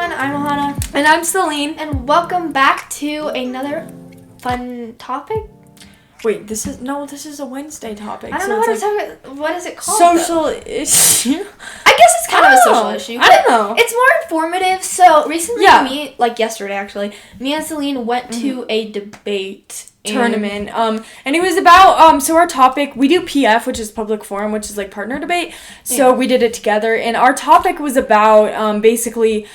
everyone, I'm Aahana. And I'm Celine. And welcome back to another fun topic. Wait, this is a Wednesday topic. I don't know how to talk about, what is it called? Social issue. I guess it's kind of a social issue. I don't know. It's more informative. So recently, yesterday actually, me and Celine went to a debate tournament. And it was about, so our topic, we do PF, which is public forum, which is like partner debate. So we did it together. And our topic was about, basically,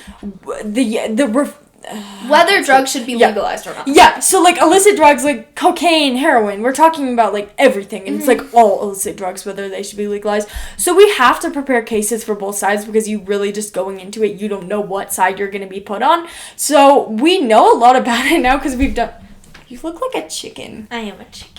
whether drugs should be legalized or not. Yeah, so like illicit drugs like cocaine, heroin, we're talking about like everything, and it's like all illicit drugs, whether they should be legalized. So we have to prepare cases for both sides because you really just going into it, you don't know what side you're going to be put on. So we know a lot about it now because we've done... You look like a chicken. I am a chicken.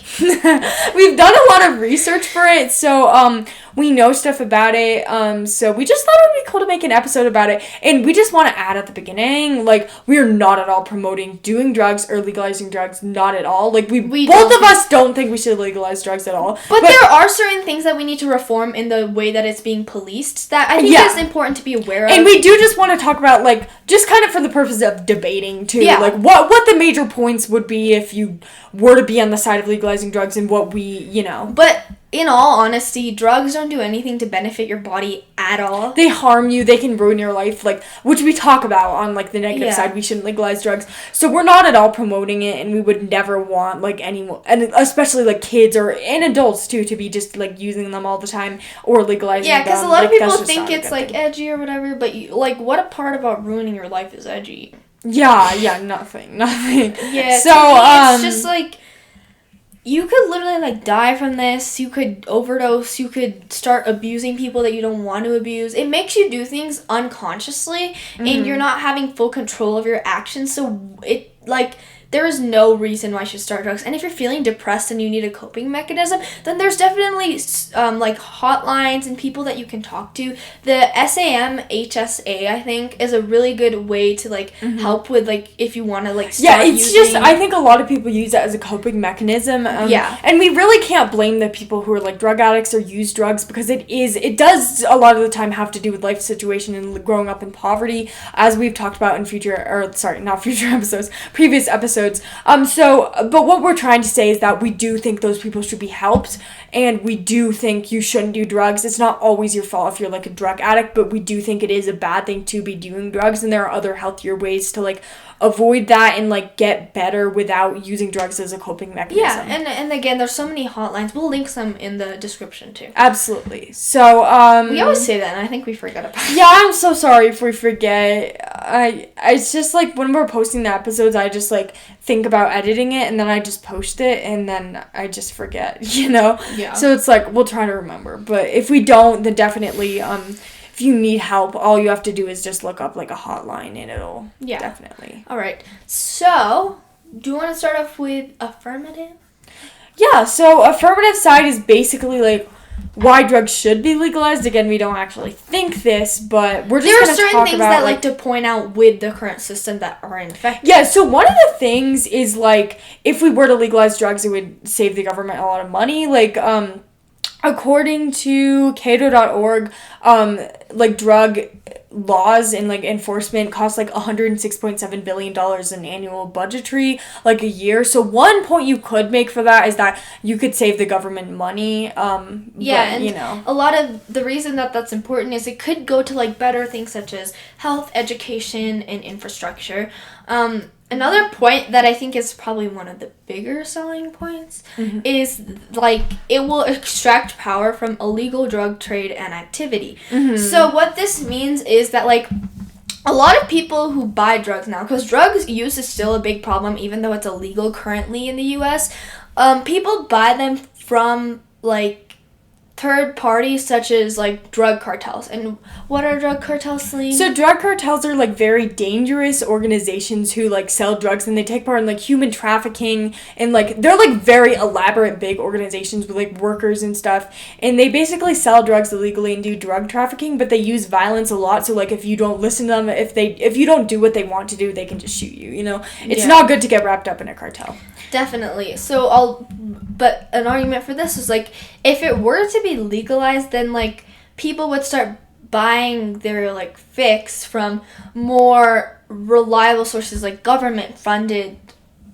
We've done a lot of research for it, so we know stuff about it. So we just thought it would be cool to make an episode about it. And we just want to add at the beginning, like, we are not at all promoting doing drugs or legalizing drugs. Not at all. Like, we both of us don't think we should legalize drugs at all. But there are certain things that we need to reform in the way that it's being policed that I think is important to be aware of. And we do just want to talk about, like, just kind of for the purpose of debating, too. Yeah. Like, what the major points would be if you were to be on the side of legalizing drugs and what we, you know. But in all honesty, drugs don't do anything to benefit your body at all. They harm you. They can ruin your life, like, which we talk about on, like, the negative side. We shouldn't legalize drugs. So we're not at all promoting it, and we would never want, like, anyone, and especially, like, kids and adults, too, to be just, like, using them all the time or legalizing them. Yeah, because a lot of people think it's, like, edgy or whatever, but, what a part about ruining your life is edgy? Yeah, nothing. Yeah, so, it's just, like, you could literally, like, die from this, you could overdose, you could start abusing people that you don't want to abuse. It makes you do things unconsciously, and you're not having full control of your actions, so it, like... There is no reason why you should start drugs. And if you're feeling depressed and you need a coping mechanism, then there's definitely, like, hotlines and people that you can talk to. The SAMHSA, I think, is a really good way to, like, help with, like, if you want to, like, start using... I think a lot of people use it as a coping mechanism. And we really can't blame the people who are, like, drug addicts or use drugs because it does a lot of the time have to do with life situation and growing up in poverty, as we've talked about in previous episodes. But what we're trying to say is that we do think those people should be helped, and we do think you shouldn't do drugs. It's not always your fault if you're, like, a drug addict, but we do think it is a bad thing to be doing drugs, and there are other healthier ways to, like, avoid that and, like, get better without using drugs as a coping mechanism. Yeah, and again, there's so many hotlines. We'll link some in the description, too. Absolutely. So, we always say that, and I think we forget about it. Yeah, I'm so sorry if we forget. It's just, like, when we're posting the episodes, I just, like, think about editing it, and then I just post it, and then I just forget, you know? Yeah. So it's, like, we'll try to remember. But if we don't, then definitely, if you need help, all you have to do is just look up, like, a hotline, and it'll definitely. All right. So, do you want to start off with affirmative? Yeah, so affirmative side is basically, like, why drugs should be legalized. Again, we don't actually think this, but we're just going to talk about... There are certain things that I like to point out with the current system that are ineffective. Yeah, so one of the things is, like, if we were to legalize drugs, it would save the government a lot of money. Like, according to cato.org, like, drug laws and, like, enforcement cost, like, $106.7 billion in annual budgetary, like, a year. So one point you could make for that is that you could save the government money. And you know, a lot of the reason that that's important is it could go to, like, better things such as health, education, and infrastructure. Another point that I think is probably one of the bigger selling points is, like, it will extract power from illegal drug trade and activity. So what this means is that, like, a lot of people who buy drugs now, because drugs use is still a big problem even though it's illegal currently in the U.S., people buy them from, like, third parties such as, like, drug cartels. And what are drug cartels, Celine? So drug cartels are, like, very dangerous organizations who, like, sell drugs, and they take part in, like, human trafficking, and, like, they're, like, very elaborate big organizations with, like, workers and stuff, and they basically sell drugs illegally and do drug trafficking, but they use violence a lot. So, like, if you don't listen to them, if you don't do what they want to do, they can just shoot you, you know? It's not good to get wrapped up in a cartel. Definitely. But an argument for this is, like, if it were to be legalized, then, like, people would start buying their like fix from more reliable sources like government funded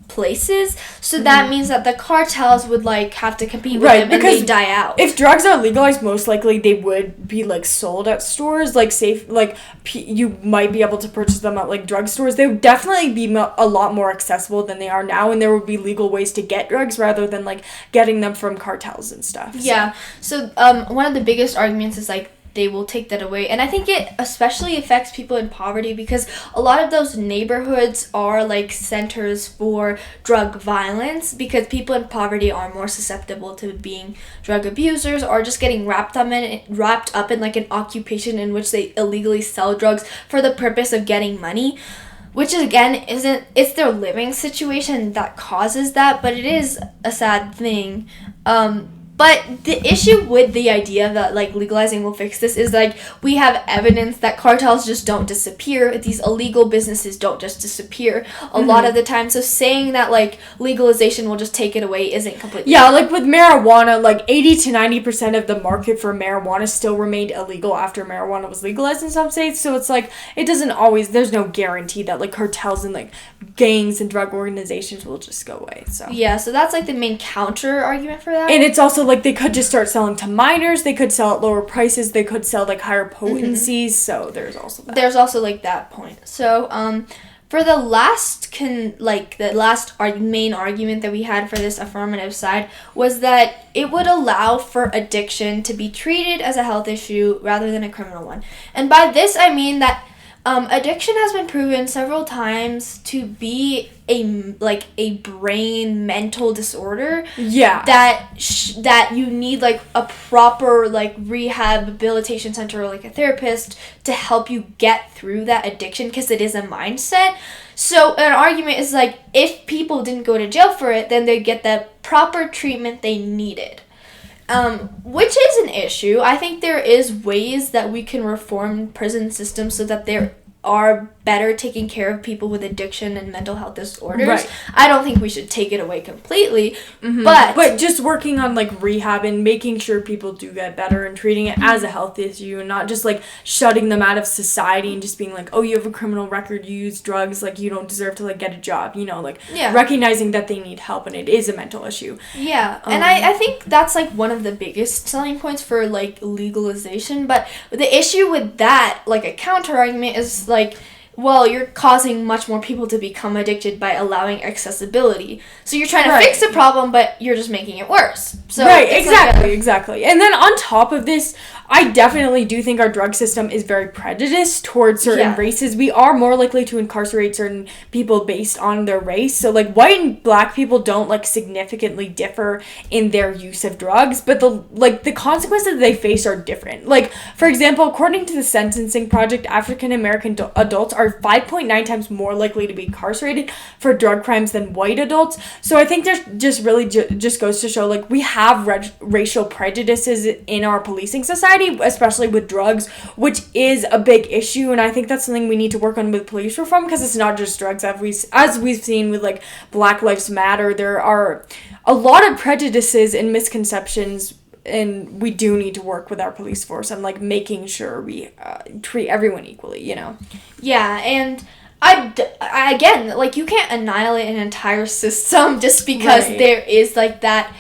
places, so that means that the cartels would like have to compete with them, and they die out. If drugs are legalized, most likely they would be like sold at stores, like safe, like you might be able to purchase them at like drugstores. They would definitely be a lot more accessible than they are now, and there would be legal ways to get drugs rather than like getting them from cartels and stuff. Yeah. So one of the biggest arguments is like they will take that away. And I think it especially affects people in poverty because a lot of those neighborhoods are like centers for drug violence because people in poverty are more susceptible to being drug abusers or just getting wrapped up in like an occupation in which they illegally sell drugs for the purpose of getting money. Which again it's their living situation that causes that, but it is a sad thing. But the issue with the idea that, like, legalizing will fix this is, like, we have evidence that cartels just don't disappear. These illegal businesses don't just disappear a lot of the time. So saying that, like, legalization will just take it away isn't completely... Yeah, like, with marijuana, like, 80 to 90% of the market for marijuana still remained illegal after marijuana was legalized in some states. So it's, like, it doesn't always... There's no guarantee that, like, cartels and, like, gangs and drug organizations will just go away, so... Yeah, so that's, like, the main counter-argument for that. And it's also like they could just start selling to minors, they could sell at lower prices, they could sell like higher potencies, so there's also that. There's also like that point. So for the last main argument that we had for this affirmative side was that it would allow for addiction to be treated as a health issue rather than a criminal one. And by this I mean that addiction has been proven several times to be a brain mental disorder. Yeah. That you need like a proper like rehabilitation center or like a therapist to help you get through that addiction because it is a mindset. So an argument is like if people didn't go to jail for it, then they'd get the proper treatment they needed. Which is an issue. I think there is ways that we can reform prison systems so that there are better taking care of people with addiction and mental health disorders. Right. I don't think we should take it away completely, but just working on like rehab and making sure people do get better and treating it as a health issue and not just like shutting them out of society and just being like, oh, you have a criminal record, you use drugs, like you don't deserve to like get a job, you know, like recognizing that they need help and it is a mental issue. Yeah, and I think that's like one of the biggest selling points for like legalization, but the issue with that, like a counter argument is like, well, you're causing much more people to become addicted by allowing accessibility. So you're trying to fix the problem, but you're just making it worse. So right, exactly. And then on top of this, I definitely do think our drug system is very prejudiced towards certain races. We are more likely to incarcerate certain people based on their race. So, like, white and black people don't, like, significantly differ in their use of drugs, but the consequences they face are different. Like, for example, according to the Sentencing Project, African American adults are 5.9 times more likely to be incarcerated for drug crimes than white adults. So I think there's just really just goes to show, like, we have racial prejudices in our policing society, especially with drugs, which is a big issue, and I think that's something we need to work on with police reform, because it's not just drugs. As we've seen with, like, Black Lives Matter, there are a lot of prejudices and misconceptions, and we do need to work with our police force on, like, making sure we treat everyone equally, you know? Yeah, and I again, like, you can't annihilate an entire system just because there is, like, that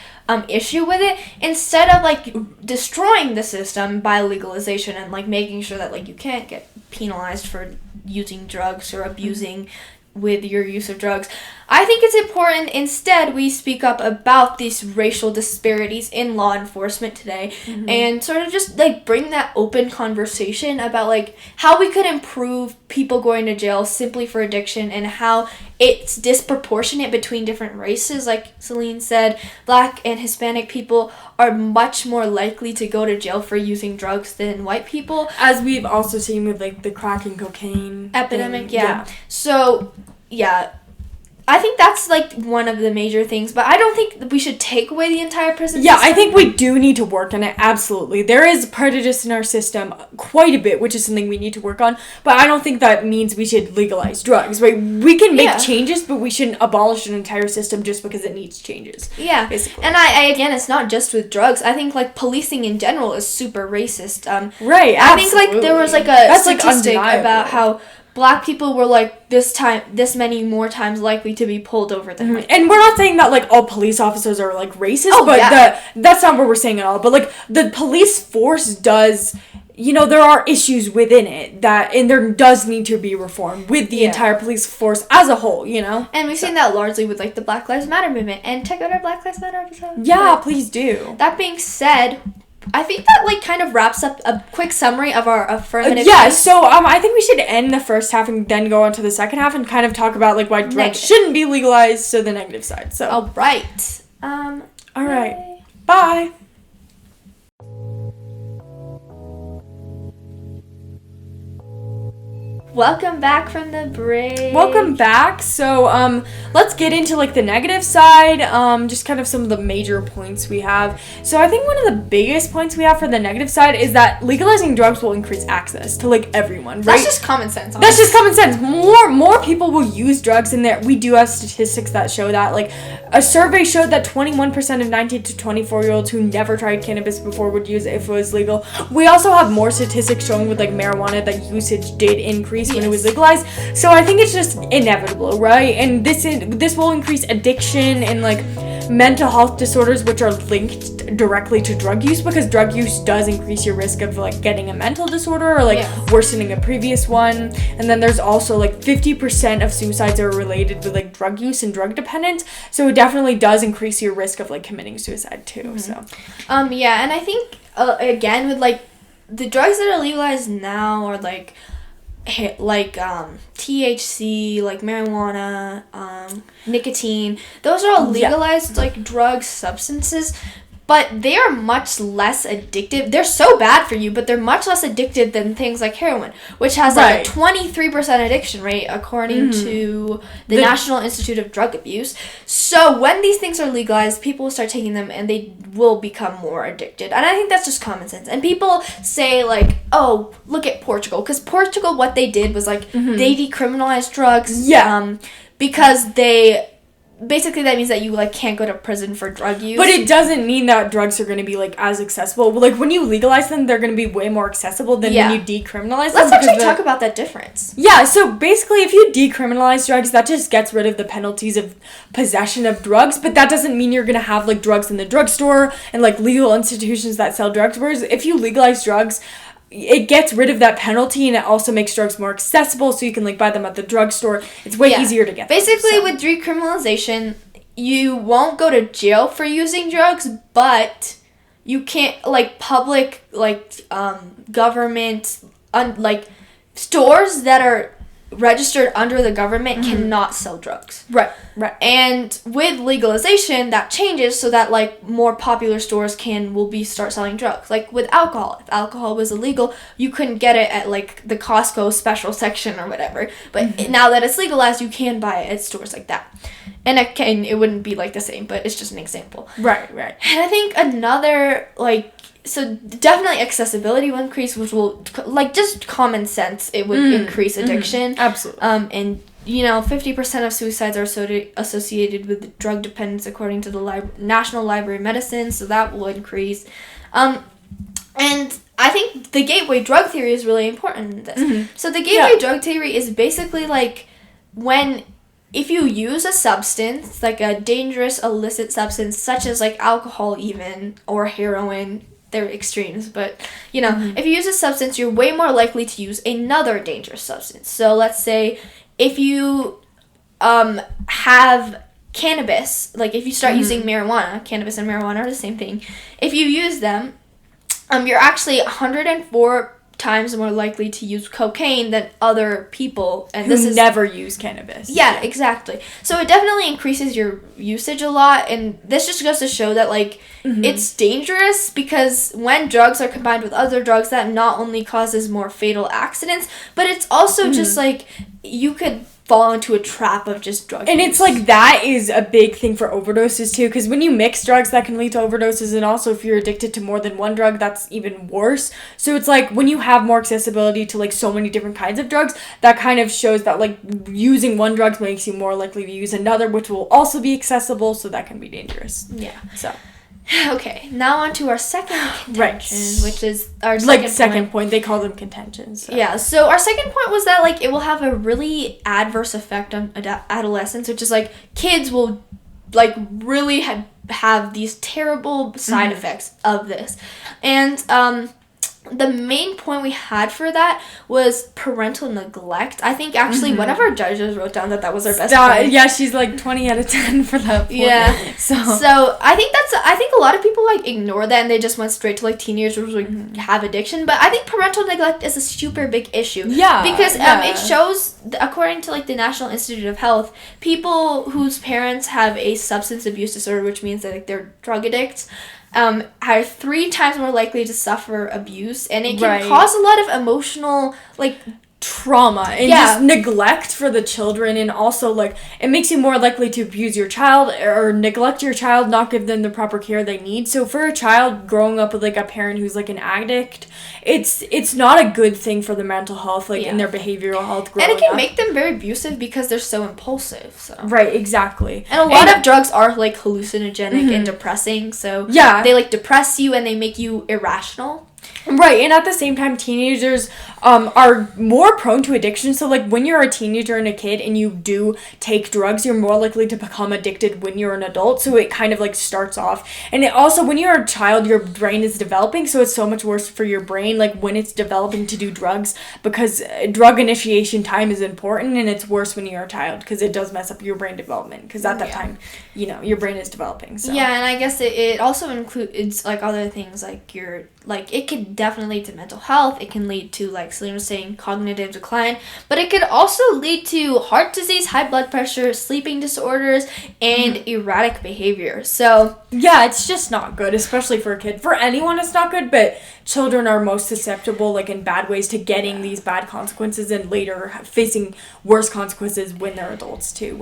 issue with it. Instead of like destroying the system by legalization and like making sure that like you can't get penalized for using drugs or abusing with your use of drugs, I think it's important instead we speak up about these racial disparities in law enforcement today and sort of just like bring that open conversation about like how we could improve people going to jail simply for addiction and how it's disproportionate between different races. Like Celine said, Black and Hispanic people are much more likely to go to jail for using drugs than white people. As we've also seen with like the crack and cocaine epidemic, yeah. So, yeah. I think that's, like, one of the major things, but I don't think that we should take away the entire prison Yeah, system. I think we do need to work on it, absolutely. There is prejudice in our system quite a bit, which is something we need to work on, but I don't think that means we should legalize drugs, right? We can make changes, but we shouldn't abolish an entire system just because it needs changes. Yeah, basically. And I again, it's not just with drugs. I think, like, policing in general is super racist. Right, absolutely. I think, like, there was, like, a statistic undeniable. about how Black people were, like, this many more times likely to be pulled over than white. And we're not saying that, like, all police officers are, like, racist, but that's not what we're saying at all. But, like, the police force does, you know, there are issues within it and there does need to be reform with the entire police force as a whole, you know? And we've seen that largely with, like, the Black Lives Matter movement. And check out our Black Lives Matter episode. Yeah, please do. That being said, I think that, like, kind of wraps up a quick summary of our affirmative. So I think we should end the first half and then go on to the second half and kind of talk about, like, why drugs shouldn't be legalized, so the negative side. So all right. All right. Bye. Welcome back from the break. Welcome back. So, let's get into, like, the negative side, just kind of some of the major points we have. So, I think one of the biggest points we have for the negative side is that legalizing drugs will increase access to, like, everyone, right? That's just common sense. Honestly. That's just common sense. More people will use drugs in there. We do have statistics that show that. Like, a survey showed that 21% of 19 to 24-year-olds who never tried cannabis before would use it if it was legal. We also have more statistics showing with, like, marijuana that usage did increase when it was legalized. So I think it's just inevitable, right? And this will increase addiction and, like, mental health disorders, which are linked directly to drug use, because drug use does increase your risk of, like, getting a mental disorder or, like, worsening a previous one. And then there's also, like, 50% of suicides are related with, like, drug use and drug dependence. So it definitely does increase your risk of, like, committing suicide too. Mm-hmm. So yeah, and I think again with, like, the drugs that are legalized now are like THC, like marijuana, nicotine. Those are all legalized like drug substances, but they are much less addictive. They're so bad for you, but they're much less addictive than things like heroin, which has like a 23% addiction rate according to the National Institute of Drug Abuse. So when these things are legalized, people will start taking them and they will become more addicted. And I think that's just common sense. And people say like, oh, look at Portugal. Because Portugal, what they did was like they decriminalized drugs because they... Basically, that means that you, like, can't go to prison for drug use. But it doesn't mean that drugs are going to be, like, as accessible. Like, when you legalize them, they're going to be way more accessible than when you decriminalize them. Let's actually talk about that difference. Yeah, so basically, if you decriminalize drugs, that just gets rid of the penalties of possession of drugs. But that doesn't mean you're going to have, like, drugs in the drugstore and, like, legal institutions that sell drugs. Whereas if you legalize drugs... it gets rid of that penalty, and it also makes drugs more accessible, so you can, like, buy them at the drugstore. It's way easier to get. Basically, with decriminalization, you won't go to jail for using drugs, but you can't, like, public, like, government, like, stores that are registered under the government cannot sell drugs. Right. And with legalization, that changes so that, like, more popular stores will start selling drugs. Like, with alcohol. If alcohol was illegal, you couldn't get it at, like, the Costco special section or whatever. But now that it's legalized, you can buy it at stores like that. And it wouldn't be, like, the same, but it's just an example. Right. And I think another, like... So definitely accessibility will increase, which will, like, just common sense, it would increase addiction. Absolutely. And, you know, 50% of suicides are associated with drug dependence according to the National Library of Medicine, so that will increase. And I think the gateway drug theory is really important in this. So the gateway drug theory is basically, like, if you use a substance, like a dangerous illicit substance, such as, like, alcohol even, or heroin... They're extremes, but, you know, if you use a substance, you're way more likely to use another dangerous substance. So let's say if you have cannabis, like if you start using marijuana, cannabis and marijuana are the same thing. If you use them, you're actually 104 times more likely to use cocaine than other people, and this is never use cannabis. Yeah, exactly. So it definitely increases your usage a lot, and this just goes to show that, like, it's dangerous because when drugs are combined with other drugs, that not only causes more fatal accidents, but it's also just like you could fall into a trap of just drug And use. it's like that is a big thing for overdoses too, because when you mix drugs, that can lead to overdoses, and also if you're addicted to more than one drug, that's even worse. So it's like when you have more accessibility to like so many different kinds of drugs, that kind of shows that like using one drug makes you more likely to use another, which will also be accessible, so that can be dangerous. Yeah. So okay, now on to our second contention, which is our second point. They call them contentions. So. Yeah, so our second point was that, like, it will have a really adverse effect on adolescents, which is, like, kids will, like, really have these terrible side effects of this. And, the main point we had for that was parental neglect. I think actually one of our judges wrote down that was our best point. Yeah, she's like 20 out of 10 for that point. Yeah. So I think a lot of people like ignore that and they just went straight to like teenagers who like, have addiction. But I think parental neglect is a super big issue. Yeah. Because it shows, according to like the National Institute of Health, people whose parents have a substance abuse disorder, which means that like, they're drug addicts, are 3 times more likely to suffer abuse, and it can cause a lot of emotional, like, trauma and just neglect for the children, and also like it makes you more likely to abuse your child or neglect your child, not give them the proper care they need. So for a child growing up with like a parent who's like an addict, it's not a good thing for their mental health, like in their behavioral health growing and it can up. make them very abusive because they're so impulsive. So right, exactly. And a lot of drugs are like hallucinogenic and depressing, so they like depress you and they make you irrational. Right, and at the same time, teenagers are more prone to addiction. So, like, when you're a teenager and a kid and you do take drugs, you're more likely to become addicted when you're an adult. So it kind of, like, starts off. And it also, when you're a child, your brain is developing. So it's so much worse for your brain, like, when it's developing to do drugs. Because drug initiation time is important, and it's worse when you're a child. Because it does mess up your brain development. Because at that time, you know, your brain is developing. So. Yeah, and I guess it also includes, like, other things, like, it could definitely lead to mental health. It can lead to, like Selena was saying, cognitive decline. But it could also lead to heart disease, high blood pressure, sleeping disorders, and erratic behavior. So yeah, it's just not good, especially for a kid. For anyone, it's not good, but children are most susceptible, like in bad ways, to getting these bad consequences and later facing worse consequences when they're adults too.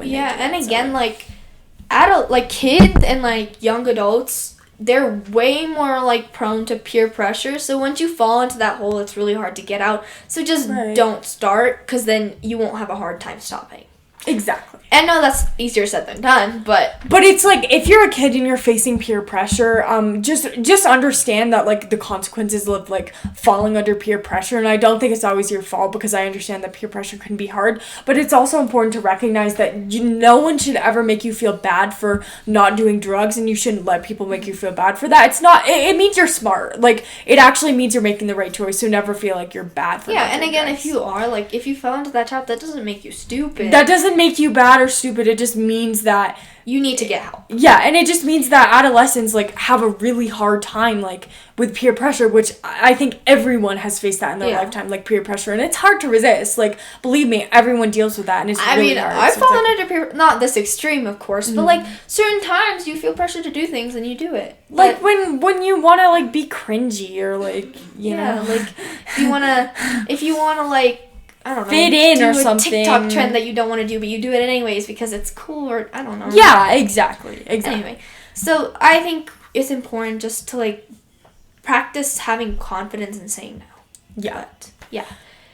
Kids and like young adults, they're way more like prone to peer pressure. So once you fall into that hole, it's really hard to get out. So just don't start, because then you won't have a hard time stopping. Exactly. And no, that's easier said than done, but it's like, if you're a kid and you're facing peer pressure, just understand that, like, the consequences of, like, falling under peer pressure, and I don't think it's always your fault, because I understand that peer pressure can be hard, but it's also important to recognize that no one should ever make you feel bad for not doing drugs, and you shouldn't let people make you feel bad for that. It's not, it means you're smart. Like, it actually means you're making the right choice, so never feel like you're bad for not doing drugs. if you fell into that trap, that doesn't make you stupid. That doesn't make you bad or stupid. It just means that you need to get help. Yeah, and it just means that adolescents, like, have a really hard time, like, with peer pressure, which I think everyone has faced that in their lifetime, like, peer pressure, and it's hard to resist. Like, believe me, everyone deals with that, and it's really hard. I've fallen under peer, not this extreme, of course, but, like, certain times you feel pressure to do things and you do it. Like, when you want to, like, be cringy or, like, you know. Like, if you want to, like, I don't know, fit in or something. TikTok trend that you don't want to do, but you do it anyways because it's cool, or I don't know. Yeah, exactly. Anyway, so I think it's important just to like practice having confidence in saying no. Yeah.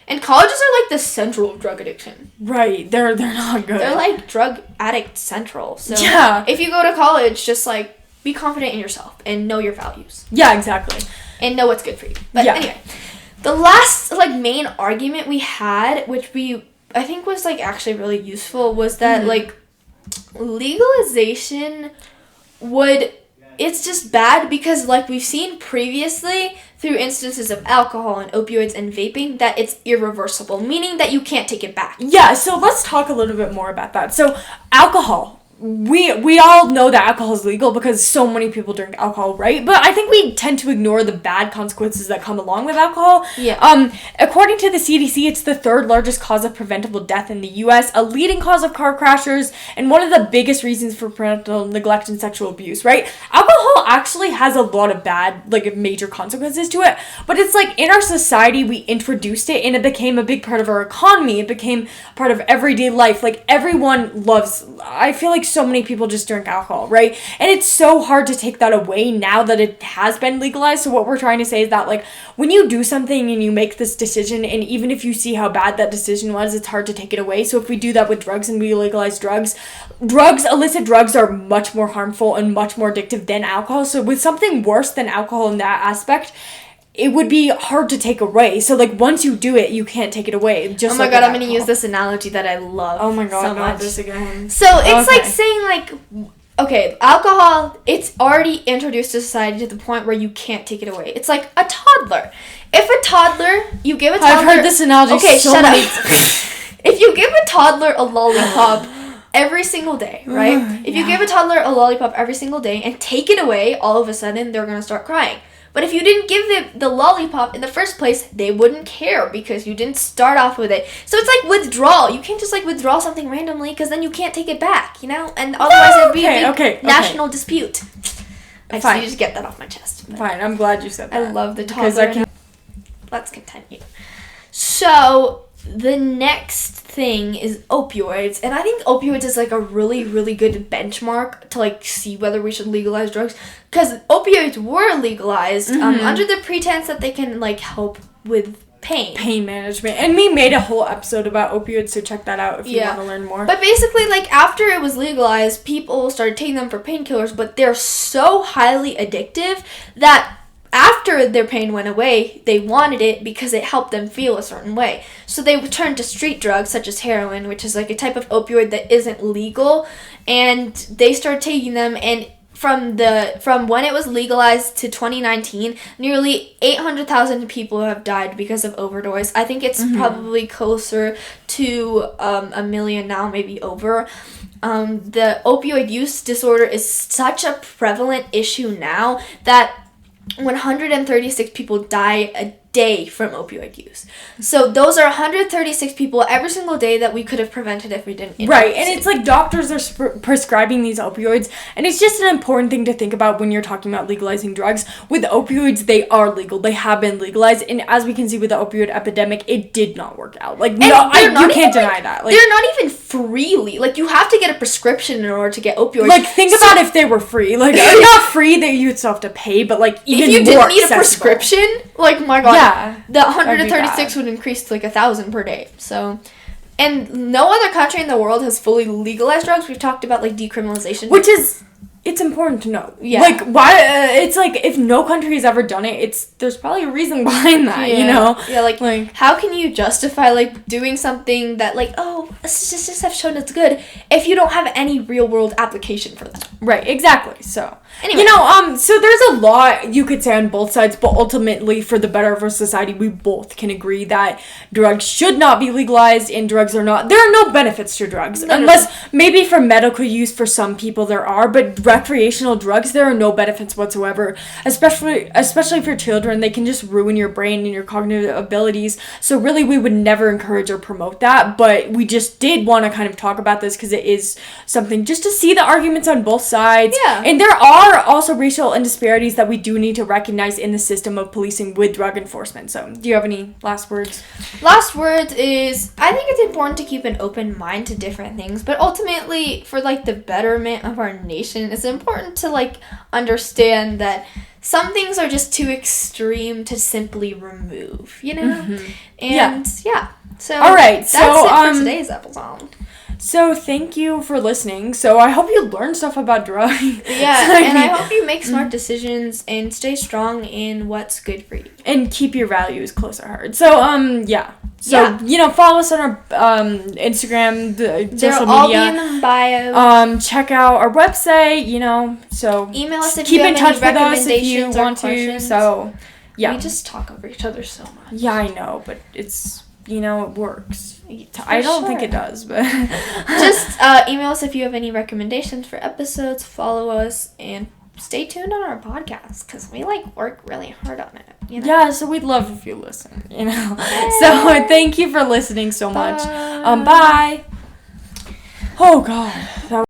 And colleges are like the central of drug addiction. Right. They're not good. They're like drug addict central. So if you go to college, just like be confident in yourself and know your values. Yeah, exactly. And know what's good for you. But anyway. The last, like, main argument we had, which I think was, like, actually really useful, was that, like, legalization it's just bad because, like, we've seen previously through instances of alcohol and opioids and vaping that it's irreversible, meaning that you can't take it back. Yeah, so let's talk a little bit more about that. So, alcohol. We all know that alcohol is legal because so many people drink alcohol, right? But I think we tend to ignore the bad consequences that come along with alcohol. Yeah. According to the CDC, it's the 3rd largest cause of preventable death in the U.S., a leading cause of car crashers, and one of the biggest reasons for parental neglect and sexual abuse, right? Alcohol actually actually has a lot of bad, like, major consequences to it. But it's like, in our society, we introduced it, and it became a big part of our economy. It became part of everyday life. Like, everyone loves, I feel like so many people just drink alcohol, right? And it's so hard to take that away now that it has been legalized. So what we're trying to say is that, like, when you do something and you make this decision, and even if you see how bad that decision was, it's hard to take it away. So if we do that with drugs and we legalize drugs, illicit drugs are much more harmful and much more addictive than alcohol. So with something worse than alcohol in that aspect, it would be hard to take away. So, like, once you do it, you can't take it away. Just oh my like god, I'm going to use this analogy that I love. Oh my god, so not much. this again. So, it's like saying, like, okay, alcohol, it's already introduced to society to the point where you can't take it away. It's like a toddler. If a toddler, you give a toddler... I've heard this analogy so many times. If you give a toddler a lollipop every single day, right? If you give a toddler a lollipop every single day and take it away, all of a sudden they're going to start crying. But if you didn't give them the lollipop in the first place, they wouldn't care because you didn't start off with it. So it's like withdrawal. You can't just, like, withdraw something randomly because then you can't take it back, you know? And otherwise it'd be a big national dispute. I just need to get that off my chest. Fine, I'm glad you said that. I love the toddler. Let's continue. So, the next thing is opioids, and I think opioids is, like, a really, really good benchmark to, like, see whether we should legalize drugs, because opioids were legalized under the pretense that they can, like, help with pain management, and we made a whole episode about opioids, so check that out if you want to learn more. But basically, like, after it was legalized, people started taking them for painkillers, but they're so highly addictive that after their pain went away, they wanted it because it helped them feel a certain way. So they turned to street drugs such as heroin, which is like a type of opioid that isn't legal, and they started taking them. And from when it was legalized to 2019, nearly 800,000 people have died because of overdose. I think it's probably closer to 1 million now, maybe over. The opioid use disorder is such a prevalent issue now that 136 people die a day from opioid use. So those are 136 people every single day that we could have prevented if we didn't. Right, and it's like doctors are prescribing these opioids, and it's just an important thing to think about when you're talking about legalizing drugs. With opioids, they are legal. They have been legalized, and as we can see with the opioid epidemic, it did not work out. Like, you can't deny that. Like, they're not even freely. Like, you have to get a prescription in order to get opioids. Like, think about if they were free. Like, not free that you would still have to pay, but, like, even more if you didn't need accessible. A prescription, like, my god. Yeah. The 136 would increase to, like, 1,000 per day. So, and no other country in the world has fully legalized drugs. We've talked about, like, decriminalization. Which is... It's important to know. Yeah. Like, why... it's like, if no country has ever done it, there's probably a reason behind that, you know? Yeah, like, how can you justify, like, doing something that, like, oh, statistics have shown it's good if you don't have any real-world application for that? Right, exactly. So, anyway. You know, so there's a lot you could say on both sides, but ultimately, for the better of our society, we both can agree that drugs should not be legalized, and drugs are not... There are no benefits to drugs. Unless, maybe for medical use, for some people there are, but recreational drugs, there are no benefits whatsoever, especially for children. They can just ruin your brain and your cognitive abilities. So really, we would never encourage or promote that, but we just did want to kind of talk about this because it is something just to see the arguments on both sides. Yeah. And there are also racial disparities that we do need to recognize in the system of policing with drug enforcement. So, do you have any last words? Last words is, I think it's important to keep an open mind to different things, but ultimately, for, like, the betterment of our nation, it's important to, like, understand that some things are just too extreme to simply remove, you know? And, yeah. So, all right, that's it for today's episode. So, thank you for listening. So, I hope you learned stuff about drugs. Yeah, and I hope you make smart decisions and stay strong in what's good for you. And keep your values close at heart. So, yeah. So, you know, follow us on our Instagram, social media. They'll all be in the bio. Check out our website, you know, so... Email us if keep you have in touch any with us if you recommendations want or questions. to, so, yeah. We just talk over each other so much. Yeah, I know, but it's, you know, it works. I don't think it does, but... Just email us if you have any recommendations for episodes, follow us, and stay tuned on our podcast, because we, like, work really hard on it, you know? Yeah, so we'd love if you listen, you know? So, thank you for listening so much. Bye. Oh, God.